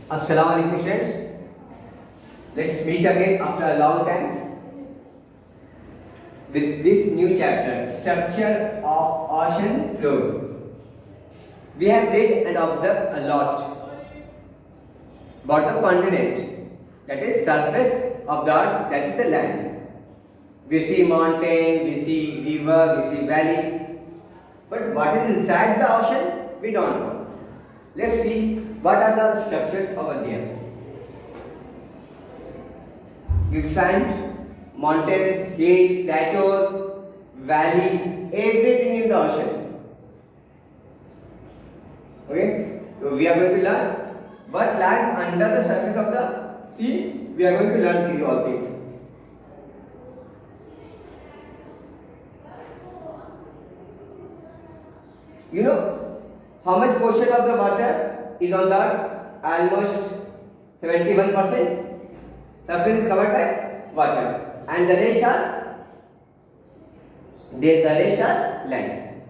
Assalamu alaikum friends. Let's meet again after a long time with this new chapter, Structure of Ocean Floor. We have read and observed a lot about the continent, that is surface of the earth, that is the land. We see mountain, we see river, we see valley, but what is inside the ocean, we don't know. Let's see what are the structures over there. You find mountains, hills, plateaus, valley, everything in the ocean. Okay, so we are going to learn what lies under the surface of the sea. We are going to learn these all things. You know how much portion of the water is on the earth? Almost 71%. Surface is covered by water, and the rest are land.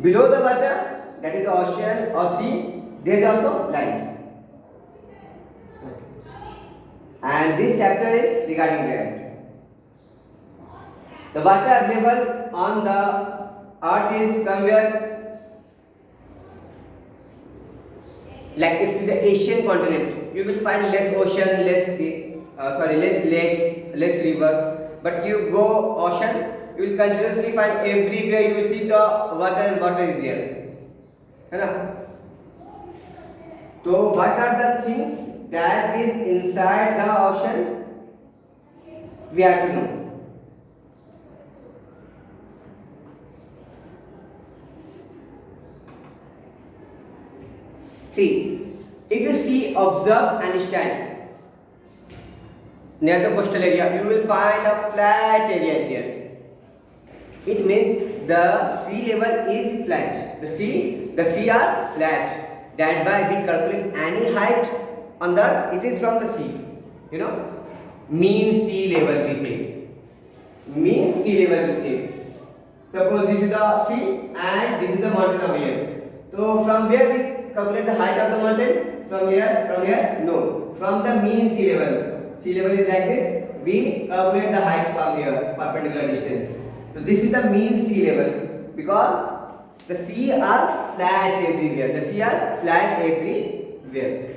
Below the water, that is the ocean or sea, there is also land. And this chapter is regarding that. The water available on the earth is somewhere like this is the Asian continent. You will find less ocean, less lake, less river. But you go ocean, you will continuously find everywhere you will see the water, and water is there. Right? So what are the things that is inside the ocean? We have to know. See, if you see, observe and stand near the coastal area, you will find a flat area there. It means the sea level is flat. The sea are flat. That's why we calculate any height on the earth, it is from the sea. You know, mean sea level we say. Mean sea level we say. Suppose this is the sea and this is the mountain over here. So from where we calculate the height of the mountain? From here? No. From the mean sea level. Sea level is like this. We calculate the height from here, perpendicular distance. So this is the mean sea level, because the sea are flat everywhere. The sea are flat everywhere.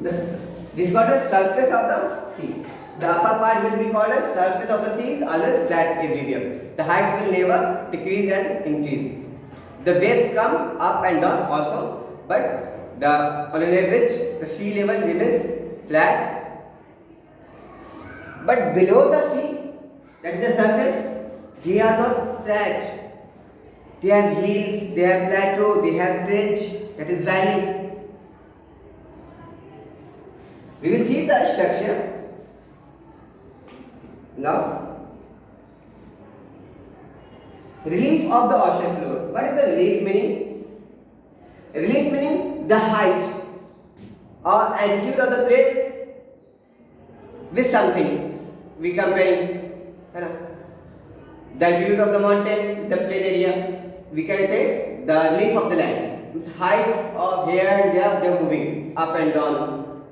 This is called the surface of the sea. The upper part will be called as surface of the sea is always flat everywhere. The height will never decrease and increase. The waves come up and down also, but on an average the sea level remains flat. But below the sea, that is the surface, they are not flat. They have hills, they have plateau, they have trench, that is valley. We will see the structure now. Relief of the ocean floor. What is the relief meaning? Relief meaning the height or altitude of the place with something. We comparing the altitude of the mountain, the plain area. We can say the relief of the land. With height of here and there, they are moving up and down.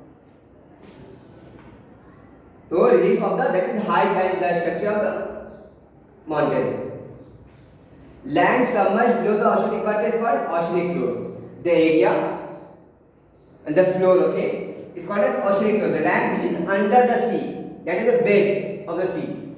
So relief of that is height and the structure of the mountain. Land submerged below the oceanic water is called oceanic floor. The area and the floor, okay, is called as oceanic floor. The land which is under the sea, that is the bed of the sea.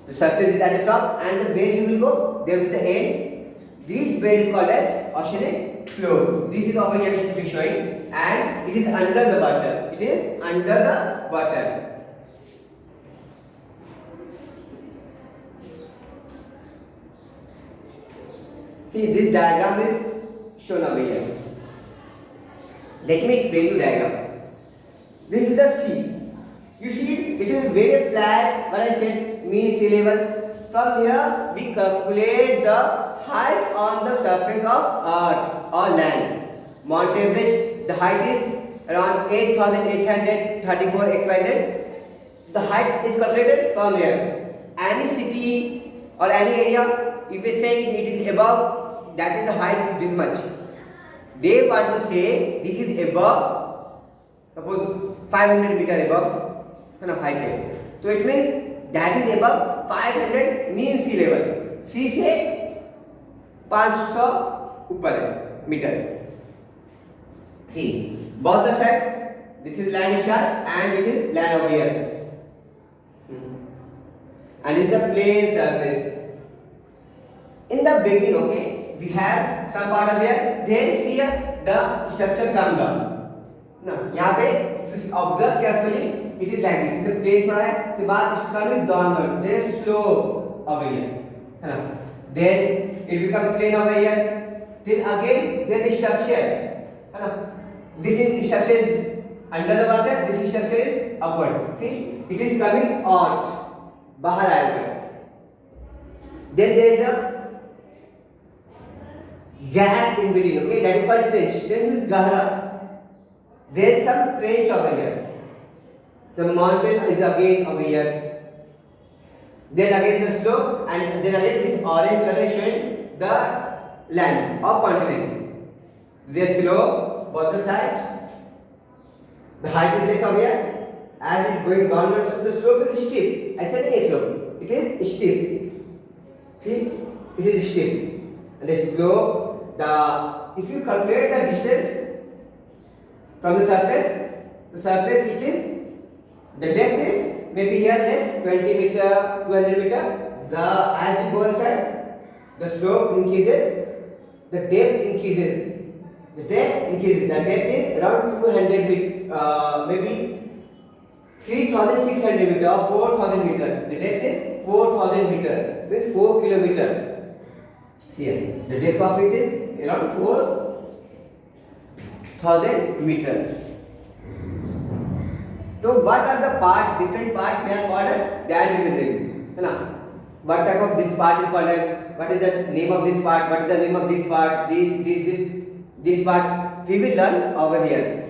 The surface is at the top and the bed you will go there with the end. This bed is called as oceanic floor. This is over here to be showing, and it is under the water. It is under the water. See, this diagram is shown over here. Let me explain the diagram. This is the sea. You see, it is very flat. What I said, mean sea level. From here, we calculate the height on the surface of earth or land. Mount Everest, the height is around 8,834 XYZ. The height is calculated from here. Any city or any area, if we say it is above, that is the height this much. They want to say this is above, suppose 500 meter above height. So it means that is above 500 mean sea level. Sea से 500 ऊपर है metre. See, both the side. This is land star and it is land over here. And this is the plane surface. In the beginning, okay, we have some part of here. Then see here the structure come down. Now, यहाँ पे observe carefully. It is like this. इसे plane थोड़ा है. उसके बाद it's coming downward. There is slope over here. है ना? Then it become plane over here. Then again there is structure. है ना? This is structure is under the water. This structure is upward. See, it is coming out. बाहर आएगा. Then there is a gap in between. Okay, that is called trench. Trench is gahra. There is some trench over here. The mountain is again over here. Then again the slope, and then again this orange color is showing the land or continent. There is slope both the sides. The height is less over here. As it going downwards, the slope is steep. I said a slope. It is steep. See, it is steep. And the slope, if you calculate the distance from the surface it is, the depth is maybe here less, 20 meter, 200 meter. As you go inside, the slope increases, the depth increases. The depth is around 200 meter, maybe 3,600 meter or 4,000 meter. The depth is 4,000 meter. Means 4 kilometer. See here, the depth of it is around 4,000 meter. So what are the different parts they are called as? That we will learn. है ना? What type of this part is called as? What is the name of this part? What is the name of this part? This part we will learn over here.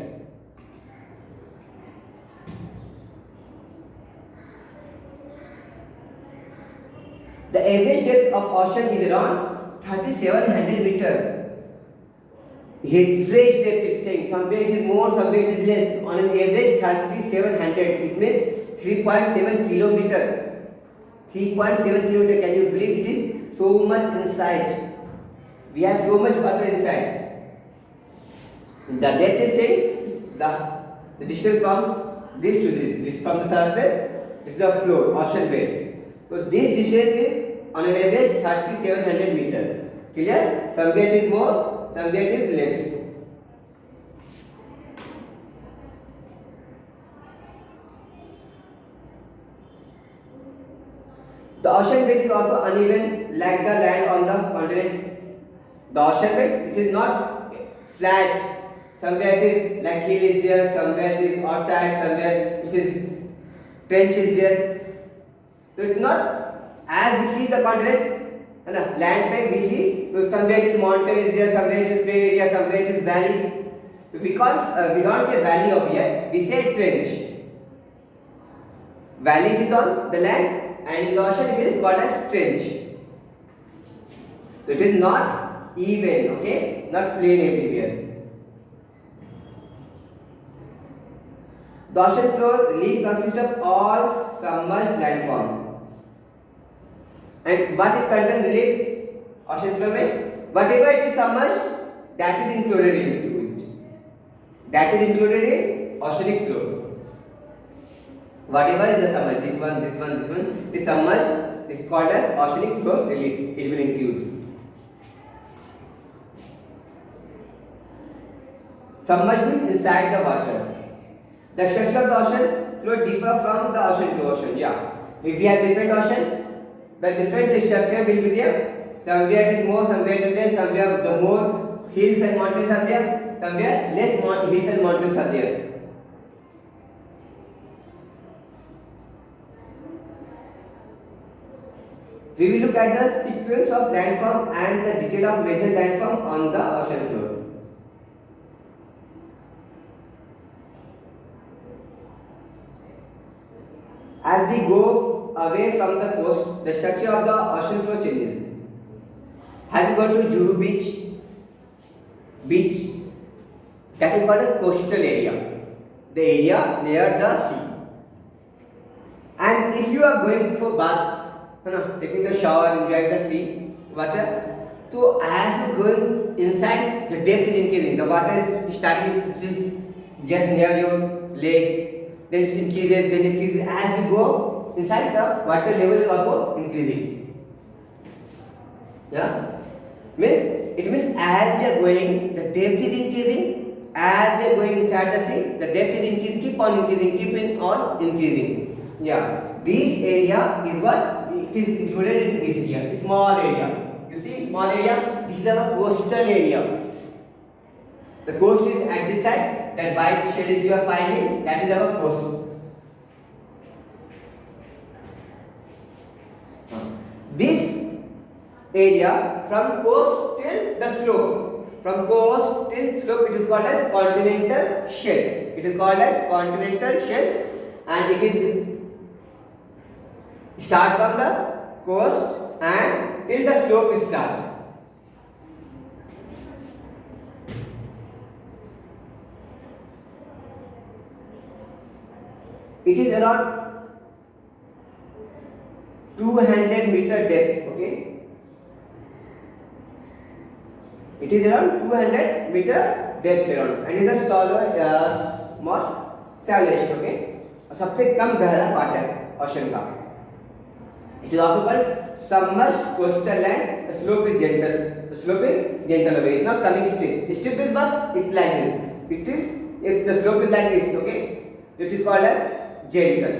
The average depth of ocean is around 3,700 meter. Average depth is saying somewhere it is more, somewhere it is less. On an average 3,700, it means 3.7 kilometer. 3.7 kilometer. Can you believe it is so much inside? We have so much water inside. The depth is saying the distance from this to this from the surface is the floor, ocean bed. So this distance is on an average 3,700 meter. Clear? Somewhere it is more, somewhere it is less. The ocean bed is also uneven like the land on the continent. The ocean bed, it is not flat. Somewhere it is like hill is there, somewhere it is outside, somewhere it is trench is there. So it's not as we see the continent, land पे we see, so somewhere it is mountain is there, somewhere it is plain area, somewhere it is valley. So we don't say valley over here, we say trench. Valley is on the land and in the ocean it is called as trench. So it is not even, okay, not plain everywhere. The ocean floor relief consists of all submerged landform. And what it contains relief? Ocean floor में whatever it is submerged, that is included into it. That is included in oceanic floor. Whatever is the submerged, this one is submerged, is called as oceanic floor relief. It will include. Submerged means inside the water. The structure of the ocean floor differ from the ocean to ocean. Yeah. If we have different ocean, the different structure will be there. Somewhere it is more, somewhere it is less, somewhere the more hills and mountains are there, somewhere less hills and mountains are there. We will look at the sequence of landform and the detail of major landform on the ocean floor. As we go away from the coast, the structure of the ocean floor changes. Have you gone to Juhu beach? That is called as coastal area. The area near the sea. And if you are going for bath, taking the shower, enjoying the sea water, so as you go inside, the depth is increasing. The water is starting just near your leg, then it increases, then it increases. As you go inside, the water level is also increasing. Yeah, it means as we are going, the depth is increasing. As we are going inside the sea, the depth is increasing, keep on increasing, keeping on increasing. Yeah, this area is what it is included in this area, small area. You see, small area. This is our coastal area. The coast is at this side. That white shade you are finding, that is our coast. This area from coast till the slope. From coast till slope, it is called as continental shelf. It is called as continental shelf, and it is start from the coast and till the slope is start. It is around 200-meter depth. Okay. It is around 200-meter depth around, and it is the shallow, most shallowest. Okay. सबसे कम गहरा part है ocean का. It is also called submerged coastal land. The slope is gentle. The slope is gentle away. Not coming steep. Steep is what? It like this. It is if the slope is like this. Okay. It is called as gentle.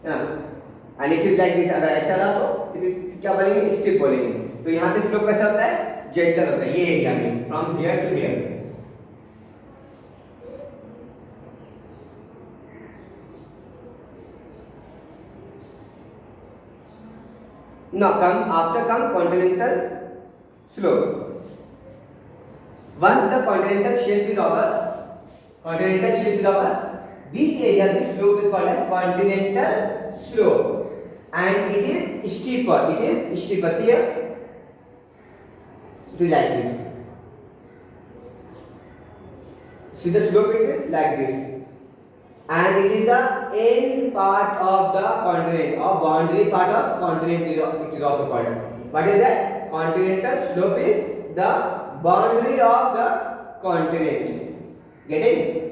And it is like this. अगर ऐसा रहा तो इसे क्या बोलेंगे? Steep बोलेंगे. तो यहाँ पे स्लोप कैसा होता है? जेंटल होता है. ये एरिया में from here to here. Now come continental slope. Once the continental shelf is over, this area, this slope is called as continental slope, and it is steeper. See here, it is like this. See the slope, it is like this, and it is the end part of the continent, or boundary part of continent. It is also called. What is that? Continental slope is the boundary of the continent. Get it?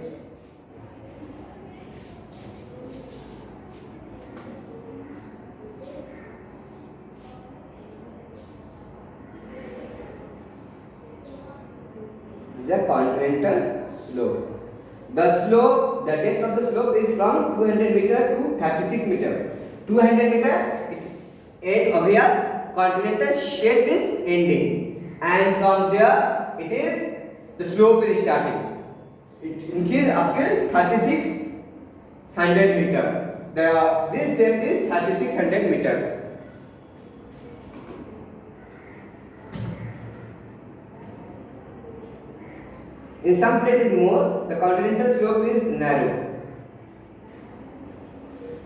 This is a continental slope. The depth of the slope is from 200 meter to 36 meter. 200 meter, it over here, continental shelf is ending, and from there it is the slope is starting. It increases up till 3600 meter. This depth is 3600 meter. In some places more, the continental slope is narrow.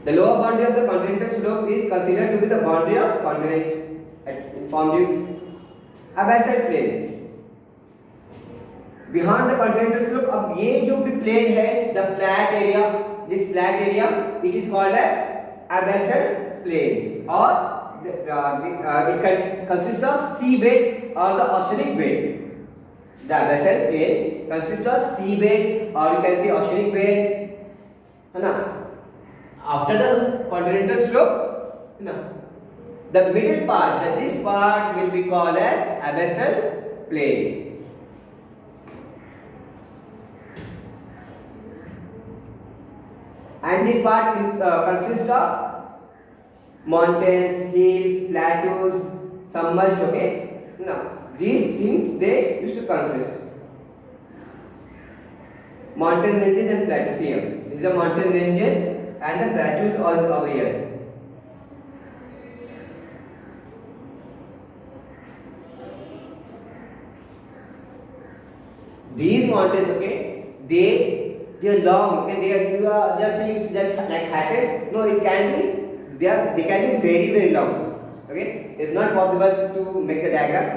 The lower boundary of the continental slope is considered to be the boundary of continent, formed abyssal plain. Behind the continental slope, अब ये जो भी plain है, the flat area, this flat area, it is called as abyssal plain, or it can consist of seabed or the oceanic bed. The abyssal plain consists of seabed, or you can say oceanic bed. है ना? After the continental slope, the middle part, this part will be called as abyssal plain. And this part consists of mountains, hills, plateaus, submerged. Okay, these things they used to consist. Mountain ranges and plateaus here. This is the mountain ranges and the plateaus all over here. These mountains, okay, they are long. Okay, you are just seeing just like hatted. No, it can be they can be very very long. Okay, it's not possible to make the diagram.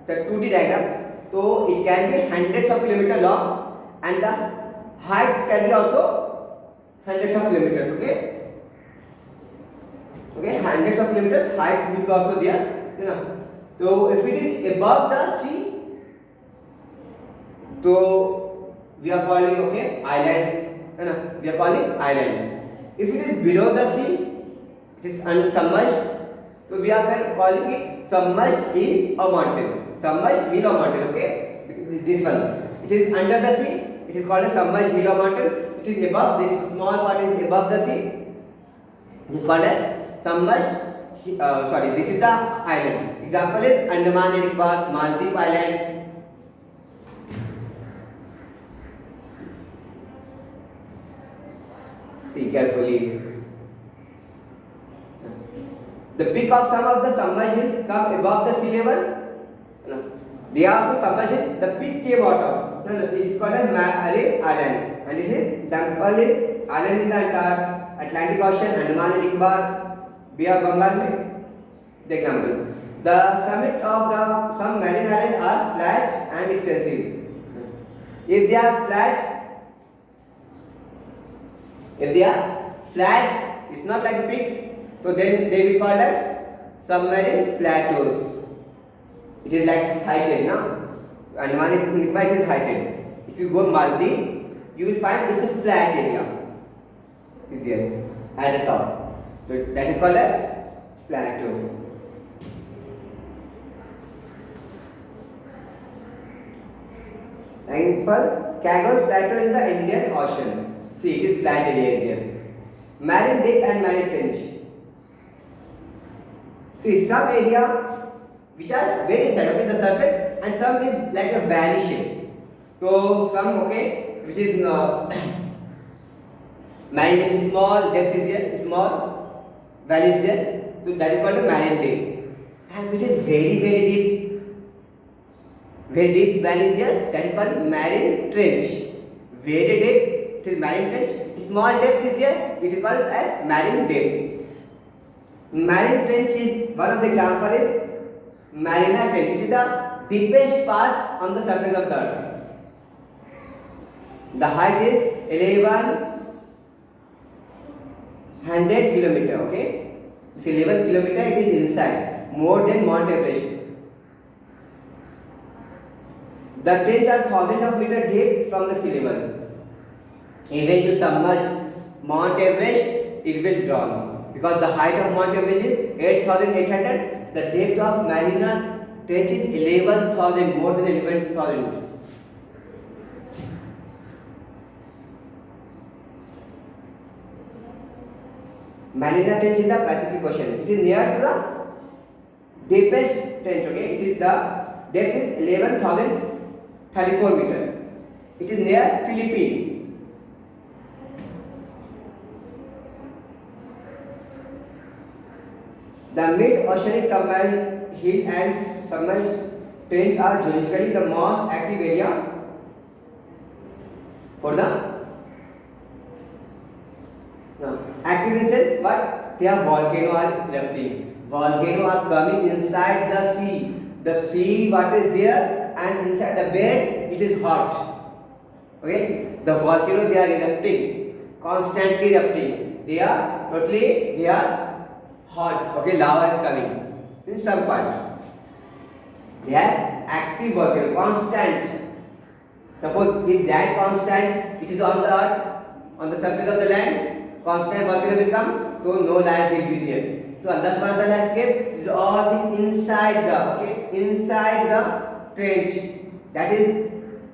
It's a 2D diagram. So it can be hundreds of kilometers long, and the height can be also hundreds of kilometers. Okay, hundreds of kilometers height will be also there, you know. So if it is above the sea, so we are calling, okay, island, you know, we are calling island. If it is below the sea, it is unsubmerged, so we are calling it submerged hill or mountain. Submerged hill or mountain, okay? This one. It is under the sea, it is called a submerged hill or mountain. It is above, this small part is above the sea. It is called as submerged, this is the island. Example is Andaman and Nicobar, Maldives Island. See carefully. The peak of some of the submerged hills come above the sea level. No. They are also submerged. The peak came out of. No, it is called as Marine Island. And this is temple is island in the entire Atlantic Ocean, Andaman and Nicobar, Bay of Bengal. The example. The summit of the some marine islands are flat and extensive. If they are flat, it's not like a peak, so then they will be called as submarine plateaus. It is like heighted, no? Andaman and Nicobar is heighted. If you go Maldives, you will find it's a flat area. Is there at the top. So that is called as plateau. Example, Chagos Plateau in the Indian Ocean. See, it is flat area here. Marine dip and marine trench. See, some area which are very inside, okay, the surface, and some is like a valley shape. So some, okay, which is marine dip, small depth is there, small valley is there. So that is called a marine dip. And which is very deep. Very deep valley is there, that is called marine trench. Very deep, it is marine trench. Small depth is there, it is called as marine depth. Marine trench is, one of the example is Mariana Trench. It is the deepest part on the surface of the earth. The height is 1100 kilometer, okay? It's 11 kilometer, it is inside, more than Mount Everest. The trench are thousands of meters deep from the sea level. Even you submerge Mount Everest, it will drown. Because the height of Mount Everest is 8,800, the depth of Mariana Trench is 11,000, more than 11,000. Mariana Trench in the Pacific Ocean. It is near to the deepest trench, okay? It is the depth is 11,034 meters. It is near Philippines. The mid-oceanic submerged hill and submerged trench are geologically the most active area for the active in sense, but there are volcanoes are erupting. Volcanoes are coming inside the sea. The sea, what is there, and inside the bed, it is hot. Okay, the volcanoes they are erupting, constantly erupting. They are hot. Okay, lava is coming in some part. They are active volcano, constant. Suppose if that constant, it is on the earth, on the surface of the land, constant volcano will come, so no life will be there. So Allah subhanahu wa ta'ala has kept is all things inside the trench. That is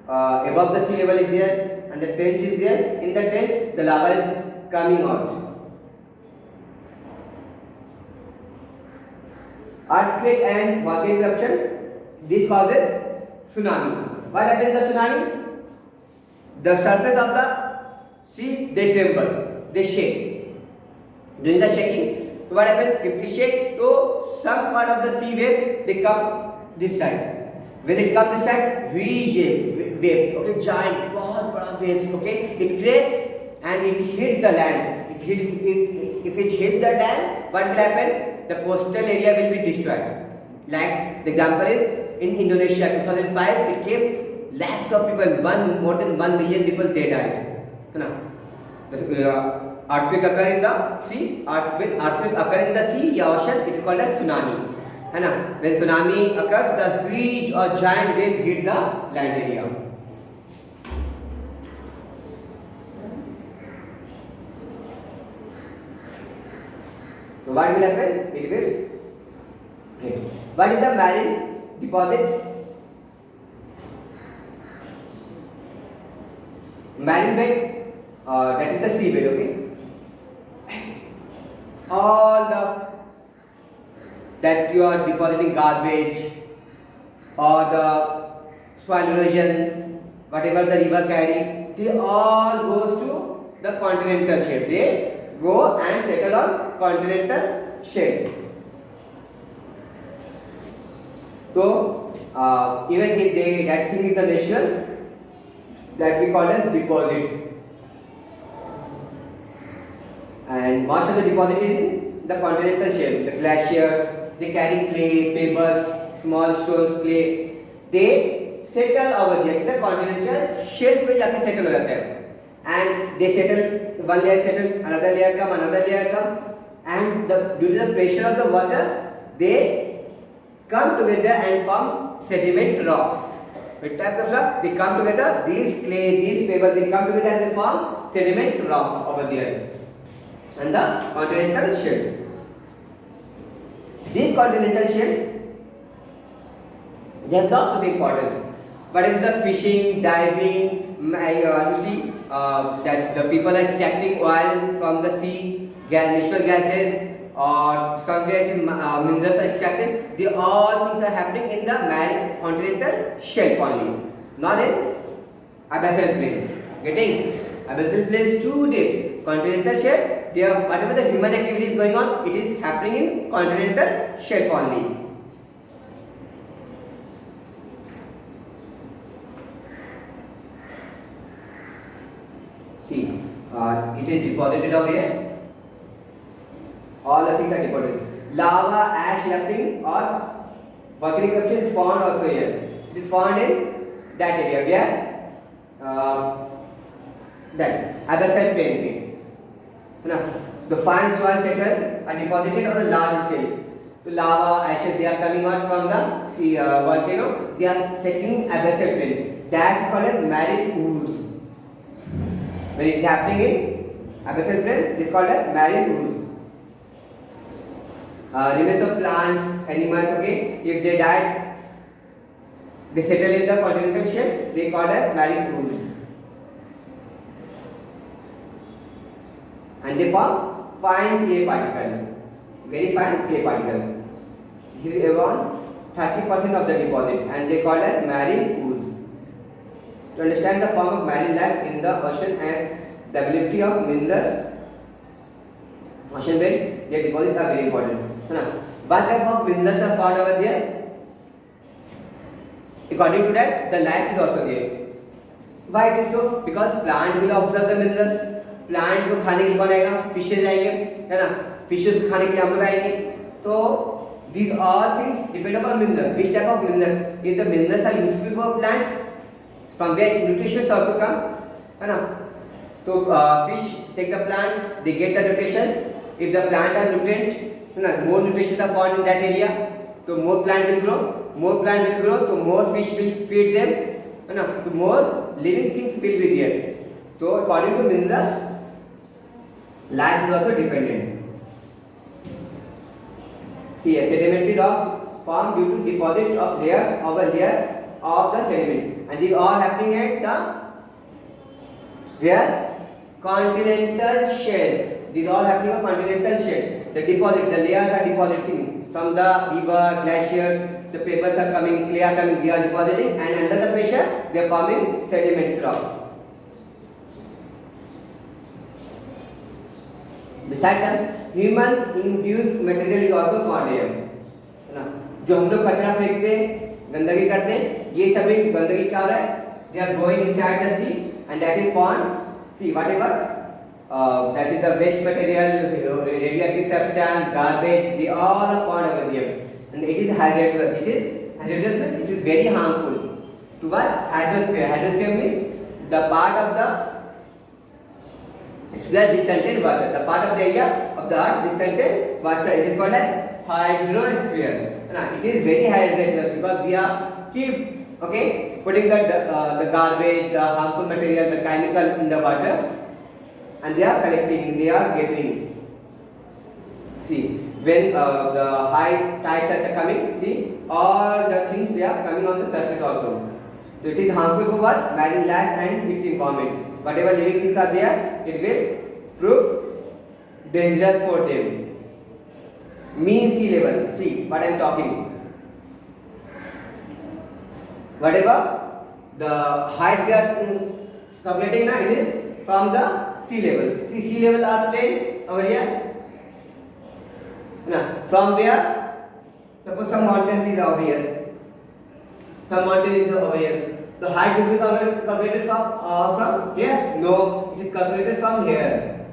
above the sea level is there, and the trench is there. In the trench, the lava is coming out. Earthquake and volcanic eruption, this causes tsunami. What happens in the tsunami? The surface of the sea, they tremble, they shake. During the shaking, so what happens? If it shakes, so some part of the sea waves, they come this side. When it comes this side, V-shaped waves, okay, giant, बहुत waves, okay, it creates and it hits the land. If it hits the land, what will happen? The coastal area will be destroyed. Like the example is in Indonesia, 2005, it came lakhs of people, more than 1 million people they died. है ना? Earthquake occur in the sea. Earthquake occur in the sea या ocean, it is called as tsunami. है ना? When tsunami occurs, the huge or giant wave hit the land area. So what will happen? It will hit. What is the marine deposit? Marine bed, that is the seabed, okay? All the that you are depositing garbage or the soil erosion, whatever the river carry, they all goes to the continental shelf. They go and settle on continental shelf. So even if that thing is the natural, that we call as deposit. And most of the deposit is in the continental shelf. The glaciers, they carry clay, pebbles, small stones, clay. They settle over there. The continental shelf पे जाके settle हो जाते हैं. And they settle, one layer settle, another layer come, and due to the pressure of the water, they come together and form sediment rocks. Which type of rock? They come together, these clay, these pebbles, they come together and they form sediment rocks over there. And the continental shelf. These continental shelf, they have lots of importance. But if the fishing, diving, you see that the people are extracting oil from the sea, natural gases, or somewhere minerals are extracted, they all things are happening in the continental shelf only, not in abyssal plain. Getting abyssal plains too deep. Continental shelf, whatever the human activity is going on, it is happening in continental shelf only. See, it is deposited over here. All the things are deposited. Lava, ash, erupting or volcanic eruption is found also here. It is found in that area where that abyssal plain. The fine soil settle are deposited on a large scale. So lava, ashes, they are coming out from the sea, volcano. They are settling in abyssal plain. That is called as marine ooze. When it is happening in abyssal plain, it is called as marine ooze. Remains of plants, animals, okay, if they die, they settle in the continental shelf, they called as marine ooze. And they form fine clay particle, very fine clay particle. This is around 30% of the deposit, and they called as marine ooze. To understand the form of marine life in the ocean and the ability of minerals, ocean bed, their deposits are very important. What type of minerals are found over there? According to that, the life is also there. Why it is so? Because plant will observe the minerals. Plant को खाने के लिए कौन आएगा? Fishes आएंगे, है ना? Fishes को खाने के लिए हम लोग आएंगे. तो these all things depend upon minerals. Which type of minerals? If the minerals are useful for plant, from where nutrition also come, है ना? तो fish take the plant, they get the nutrition. If the plant are nutrient, है ना? More nutrition are found in that area, so more plant will grow. More plant will grow, so more fish will feed them, है ना? So more living things will be there. So according to minerals, life is also dependent. See, a sedimentary rocks formed due to deposit of layers over layer of the sediment, and these are happening at the where continental shelf. These all happening on continental shelf. The deposit, the layers are depositing from the river, glaciers. The pebbles are coming, clay are coming. They are depositing, and under the pressure, they are forming sediments rocks. Besides that, human induced material is also found here. है ना? जो हम लोग कचरा फेंकते हैं, गंदगी करते हैं, ये सभी गंदगी क्या हो रहा है? They are going inside the sea, and that is found. See, whatever that is the waste material, radioactive substance, garbage, they all are found over there, and it is hazardous. It is hazardous means it is very harmful to what? Hydrosphere. Hydrosphere means the part of the sphere which contain water. The part of the area of the earth which contain water. It is called as hydrosphere. It is very hydrated because we are keep putting the garbage, the harmful material, the chemical in the water, and they are collecting, they are gathering. See, when the high tides are coming, see, all the things they are coming on the surface also. So it is harmful for what? Marine life and its environment. Whatever living things are there, it will prove dangerous for them. Mean sea level. See what I am talking. Whatever the height we are calculating now, it is from the sea level. See, sea level are plane over here. From where? Suppose some mountains is over here. Some mountain is over here. The height will be calculated from here? No, it is calculated from here.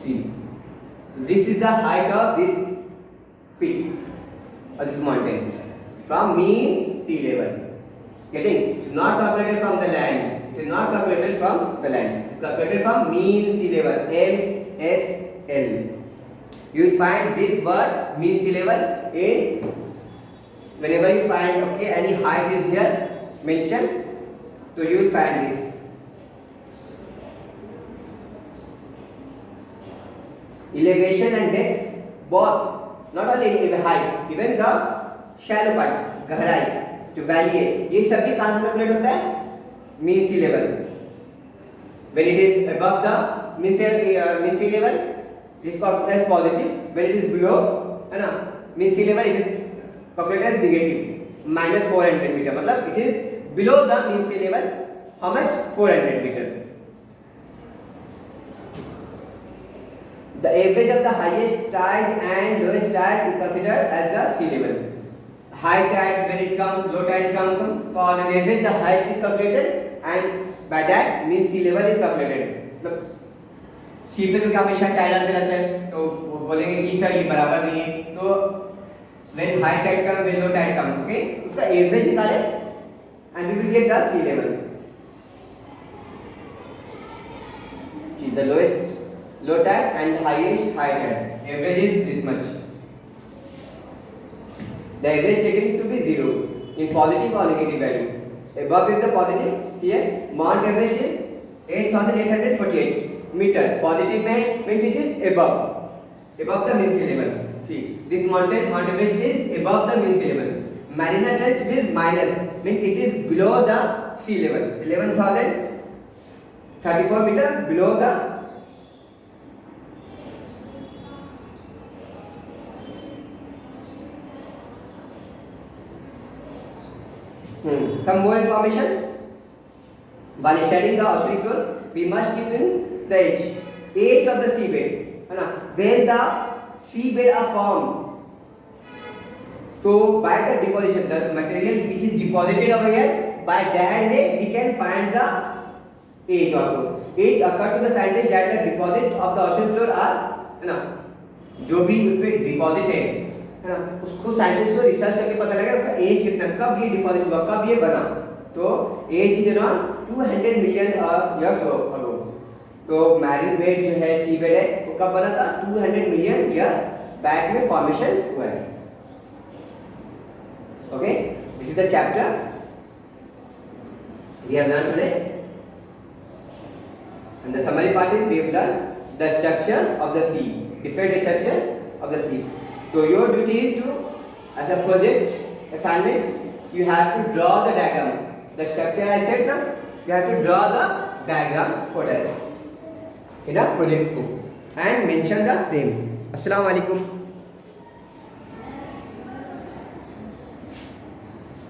See, this is the height of this peak or this mountain from mean sea level. Getting? It is not calculated from the land. It is not calculated from the land. It is calculated from mean sea level. MSL. You will find this word mean sea level in whenever you find any height is there mentioned, so you will find this. Elevation and depth, both, not only height, even the shallow part, गहराई, जो valley है, ये सभी कहाँ से calculate होता है? Mean sea level. When it is above the mean sea level, it is calculated as positive. When it is below, है ना, mean sea level, it is calculated as negative, minus 400 meter. मतलब it is below the mean sea level. How much? 400 meter. The average of the highest tide and lowest tide is considered as the sea level. High tide when it comes, low tide comes, so on an average the height is calculated and by that means sea level is calculated. मतलब सी पे तो क्या हमेशा Tide आते रहता है, तो वो बोलेंगे कि सर ये बराबर नहीं है, तो when high tide comes, when low tide comes, okay, उसका average निकाले and we will get the sea level. See, the lowest low tide and highest high tide, average is this much. The average taken to be 0 in positive or negative value. Above is the positive. Here Mount Everest is 8,848 meter. Positive means it is above the mean sea level. See, this mountain Mount Everest is above the mean sea level. Mariana Trench is minus, means it is below the sea level. 11,034 meter below the Some more information. While studying the oceanic floor, we must keep in the age of the seabed. When the seabed are formed, so by the deposition, the material which is deposited over here, by that way we can find the age also. It occurred to the scientists that the deposit of the ocean floor are, जो भी उसपे deposit है ना, उसको scientist को research करके पता लगा उसका एज कितना, कब ये डिपॉजिट हुआ, कब ये बना. तो age is around 200 million years ago. तो मैरीन बेड जो है, सी बेड है, वो कब बना था? 200 मिलियन ईयर बैक में फॉर्मेशन हुआ है. Okay, this is the chapter we have learn today. And the summary part is we have learned the structure of the sea, different structure of the sea. So your duty is to, as a project assignment, you have to draw the diagram. The structure I said now, you have to draw the diagram for that in a project book and mention the name. Assalamu alaikum.